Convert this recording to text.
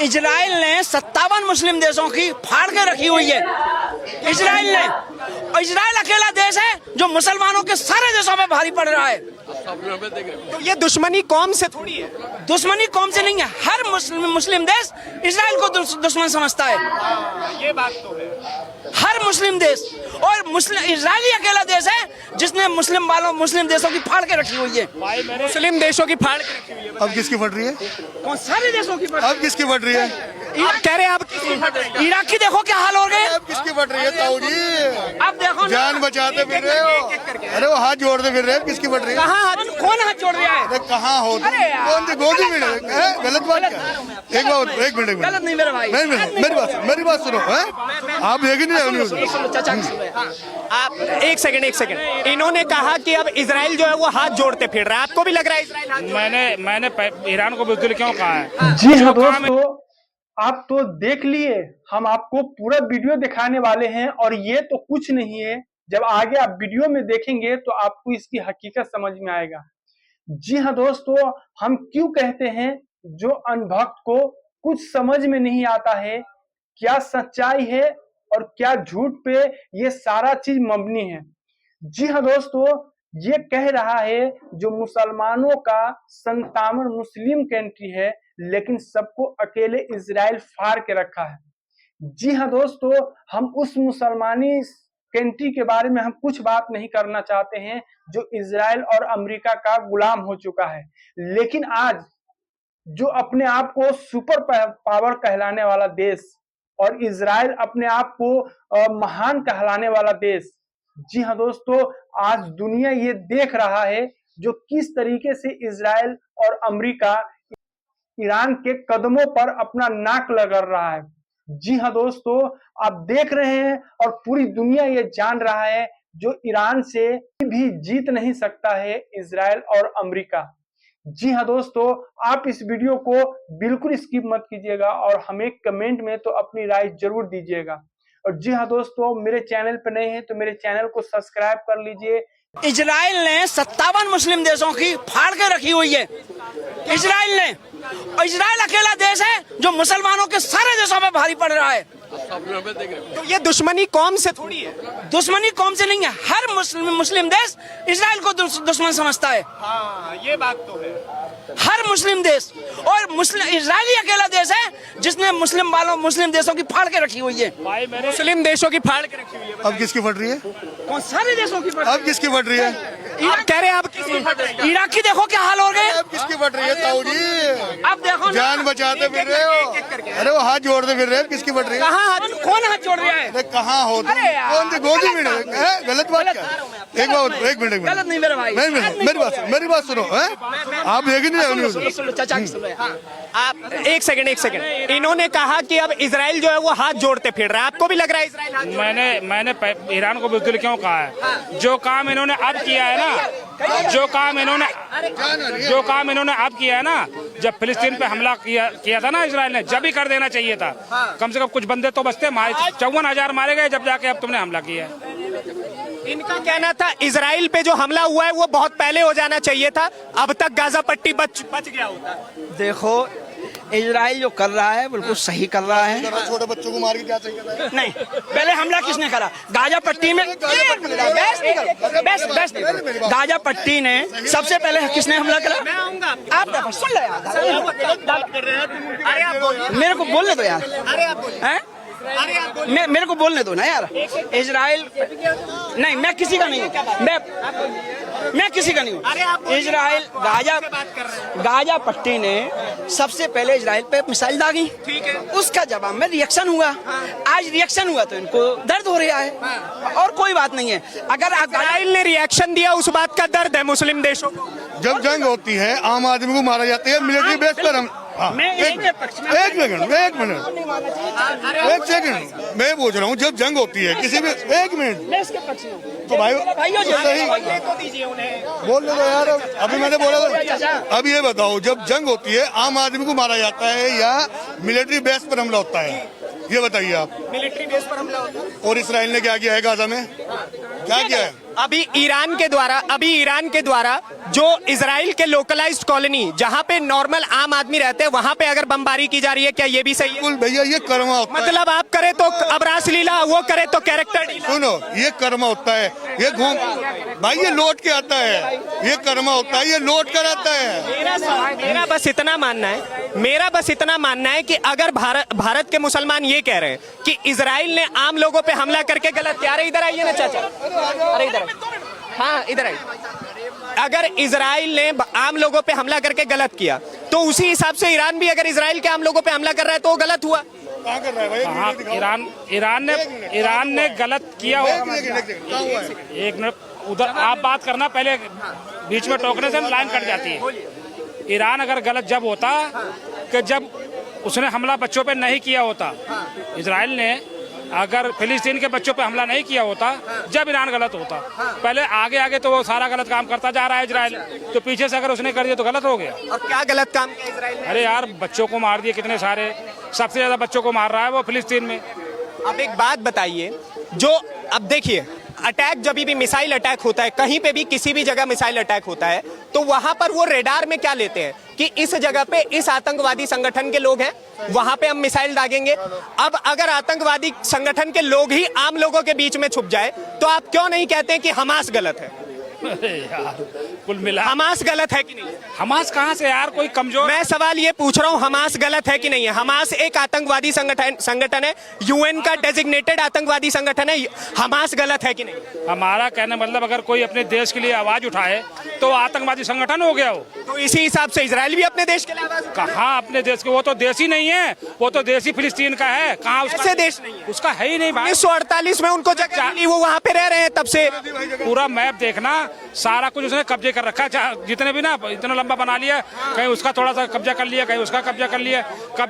Israel ने 57 मुस्लिम देशों की फाड़ के रखी हुई है। इजराइल ने, और इजराइल अकेला देश है जो मुसलमानों के सारे देशों में भारी पड़ रहा है। तो ये दुश्मनी कौम से थोड़ी है, दुश्मनी कौम से नहीं है। हर मुस्लिम देश इजराइल को दुश्मन समझता है। ये बात तो है। हर मुस्लिम देश, और इजराइल अकेला देश है जिसने मुस्लिम देशों की फाड़ के रखी हुई है। मुस्लिम देशों की फाड़ के रखी हुई है। अब किसकी फट रही है? कौन सारे देशों की अब किसकी फट रही है? आप कह रहे हैं आप किसकी फट रही है? इराक की देखो क्या हाल हो गए। अब किसकी फट रही है ताऊ जी? अब देखो जान बचाते फिर रहे हो। अरे वो हाथ जोड़ते फिर रहे हैं, किसकी फट रही है? कौन हाथ जोड़ रहा है? अरे कहाँ हो तुम? कौन सी गोदी में गलत बात क्या? एक मिनट गलत नहीं मेरे भाई। मेरी बात सुनो। आप देख नहीं रहे। आप एक सेकंड। इन्होंने कहा कि अब इजराइल जो है वो हाथ जोड़ते फिर रहा है। आपको भी लग रहा है इजराइल हाथ? मैंने ईरान को बुज़दिल क्यों कहा है? जी हाँ दोस्तों, आप तो देख लिए, हम आपको पूरा वीडियो दिखाने वाले हैं और ये तो कुछ नहीं है। जब आगे आप वीडियो में देखेंगे तो आपको इसकी हकीकत समझ में आएगा। जी हाँ दोस्तों, हम क्यों कहते हैं जो अनभक्त को कुछ समझ में नहीं आता है, क्या सच्चाई है और क्या झूठ पे ये सारा चीज मबनी है। जी हाँ दोस्तों, ये कह रहा है जो मुसलमानों का 57 मुस्लिम कंट्री है, लेकिन सबको अकेले इजराइल फाड़ के रखा है। जी हाँ दोस्तों, हम उस मुसलमानी कंट्री के बारे में हम कुछ बात नहीं करना चाहते हैं जो इजराइल और अमेरिका का गुलाम हो चुका है। लेकिन आज जो अपने आप को सुपर पावर कहलाने वाला देश और इजराइल अपने आप को महान कहलाने वाला देश, जी हाँ दोस्तों, आज दुनिया ये देख रहा है जो किस तरीके से इजराइल और अमेरिका ईरान के कदमों पर अपना नाक रगड़ रहा है। जी हाँ दोस्तों, आप देख रहे हैं और पूरी दुनिया ये जान रहा है जो ईरान से भी जीत नहीं सकता है इजराइल और अमेरिका। जी हाँ दोस्तों, आप इस वीडियो को बिल्कुल स्किप मत कीजिएगा और हमें कमेंट में तो अपनी राय जरूर दीजिएगा। और जी हाँ दोस्तों, मेरे चैनल पर नए हैं तो मेरे चैनल को सब्सक्राइब कर लीजिए। इजराइल ने 57 मुस्लिम देशों की फाड़ के रखी हुई है। इजराइल ने, और इजराइल अकेला देश है जो मुसलमानों के सारे देशों में भारी पड़ रहा है। तो ये दुश्मनी कौम से थोड़ी है। दुश्मनी कौम से नहीं है। हर मुस्लिम देश इजराइल को दुश्मन समझता है। ये बात तो है। हर मुस्लिम देश, और इजराइल अकेला देश है जिसने मुस्लिम देशों की फाड़ के रखी हुई है। मुस्लिम देशों की फाड़ के रखी हुई है। अब किसकी फट रही है? कौन सारे देशों की अब किसकी फट रही है? आप कह रहे हैं आप किसकी फट रही है? इराक की देखो क्या हाल हो गए। अब किसकी फट रही है ताऊ जी? अब देखो जान बचाते फिर रहे हो। अरे वो हाथ जोड़ते फिर रहे हैं, किसकी फट रही है? कौन हाथ जोड़ रहा है? अरे कहाँ हो तुम? कौन सी गोदी में गलत बात क्या? एक मिनट गलत नहीं मेरे भाई। मेरी बात सुनो। आप देख नहीं रहे। आप एक सेकंड। इन्होंने कहा कि अब इजराइल जो है वो हाथ जोड़ते फिर रहा है। आपको भी लग रहा है इजराइल हाथ? मैंने ईरान को बुज़दिल क्यों कहा है? जो काम इन्होंने अब किया है ना, जो काम इन्होंने अब किया है ना, जब फिलिस्तीन पे हमला किया था ना इजराइल ने, जब ही कर देना चाहिए था। कम से कम कुछ बंदे तो बचते। 54,000 मारे गए जब जाके अब तुमने हमला किया है। इनका कहना था इजराइल पे जो हमला हुआ है वो बहुत पहले हो जाना चाहिए था, अब तक गाजा पट्टी बच गया होता। देखो, इजराइल जो कर रहा है बिल्कुल सही कर रहा है। छोटे बच्चों को मार के क्या सही कर रहा है? नहीं, पहले हमला किसने करा? गाजा पट्टी में गाजा पट्टी ने सबसे पहले किसने हमला करा? मैं आऊंगा। आप देखो, सुन लो यार, अरे आप बोलिए। मेरे को बोलने दो यार। अरे आप बोलिए। हैं? मेरे को बोलने दो ना यार। इजराइल नहीं, मैं किसी का नहीं हूँ। मैं किसी का नहीं हूँ। इजराइल गाजा पट्टी ने सबसे पहले इजराइल पे मिसाइल दागी। ठीक है। उसका जवाब में रिएक्शन हुआ। आज रिएक्शन हुआ तो इनको दर्द हो रहा है और कोई बात नहीं है। अगर इजराइल ने रिएक्शन दिया, उस बात का दर्द है मुस्लिम देशों को। जब जंग होती है आम आदमी को मारा जाता है मिलिट्री बेस पर। हम एक सेकंड मैं पूछ रहा हूँ, जब जंग होती है किसी भी, एक मिनट तो भाई सही बोलने दो यार। अभी मैंने बोला था। अब ये बताओ, जब जंग होती है आम आदमी को मारा जाता है या मिलिट्री बेस पर हमला होता है? ये बताइए आप। मिलिट्री बेस पर हमला होता है। और इसराइल ने क्या किया है गाजा में? क्या किया है? अभी ईरान के द्वारा जो इजराइल के लोकलाइज्ड कॉलोनी जहां पे नॉर्मल आम आदमी रहते हैं वहां पे अगर बमबारी की जा रही है, क्या ये भी सही है? बिल्कुल भैया, ये कर्म होता है। मतलब आप करे तो अब रासलीला, वो करे तो कैरेक्टर ढीला। सुनो, ये कर्म होता है, ये घूम भाई, ये लौट के आता है, ये कर्म होता है, ये लौट कर आता है। मेरा बस इतना मानना है कि अगर भारत के मुसलमान ये कह रहे हैं कि इजराइल ने आम लोगों पे हमला करके गलत किया, अरे इधर आइए ना चाचा, अरे इधर, हाँ इधर आइए, अगर इजराइल ने आम लोगों पे हमला करके गलत किया तो उसी हिसाब से ईरान भी अगर इजराइल के आम लोगों पे हमला कर रहा है तो वो गलत हुआ। कहाँ कर रहा है भाई? हाँ, ईरान ने गलत किया। एक मिनट, उधर आप बात करना, पहले बीच में टोकने से लाइन कट जाती है। ईरान अगर गलत जब होता कि जब उसने हमला बच्चों पे नहीं किया होता, इजराइल ने अगर फिलिस्तीन के बच्चों पे हमला नहीं किया होता, जब ईरान गलत होता। पहले आगे आगे तो वो सारा गलत काम करता जा रहा है इजराइल, तो पीछे से अगर उसने कर दिया तो गलत हो गया। और क्या गलत काम किया इजराइल ने? अरे यार, बच्चों को मार दिए कितने सारे, सबसे ज्यादा बच्चों को मार रहा है वो फिलिस्तीन में। अब एक बात बताइए, जो अब देखिए अटैक, जब भी मिसाइल अटैक होता है, कहीं पे भी किसी भी जगह मिसाइल अटैक होता है, तो वहां पर वो रेडार में क्या लेते हैं कि इस जगह पे इस आतंकवादी संगठन के लोग हैं, वहां पे हम मिसाइल दागेंगे। अब अगर आतंकवादी संगठन के लोग ही आम लोगों के बीच में छुप जाए तो आप क्यों नहीं कहते कि हमास गलत है? अरे यार, कुल मिला हमास गलत है कि नहीं? हमास कहाँ से यार, कोई कमजोर। मैं सवाल ये पूछ रहा हूँ, हमास गलत है कि नहीं है? हमास एक आतंकवादी संगठन है, यूएन का डेजिग्नेटेड आतंकवादी संगठन है, हमास गलत है कि नहीं? हमारा कहने मतलब अगर कोई अपने देश के लिए आवाज उठाए तो आतंकवादी संगठन हो गया वो। तो इसी हिसाब से इजराइल भी अपने देश के लिए आवाज उठाए। कहाँ अपने देश के, वो तो देश ही नहीं है, वो तो देश ही फिलिस्तीन का है। कहाँ उसका देश नहीं है? उसका है ही नहीं भाई। 1948 में उनको जगह मिली, वो वहां पे रह रहे हैं तब से। पूरा मैप देखना, सारा कुछ उसने कब्जे कर रखा है, जितने भी ना इतना लंबा बना लिया, कहीं उसका थोड़ा सा कब्जा कर लिया, कहीं उसका कब्जा कर लिया।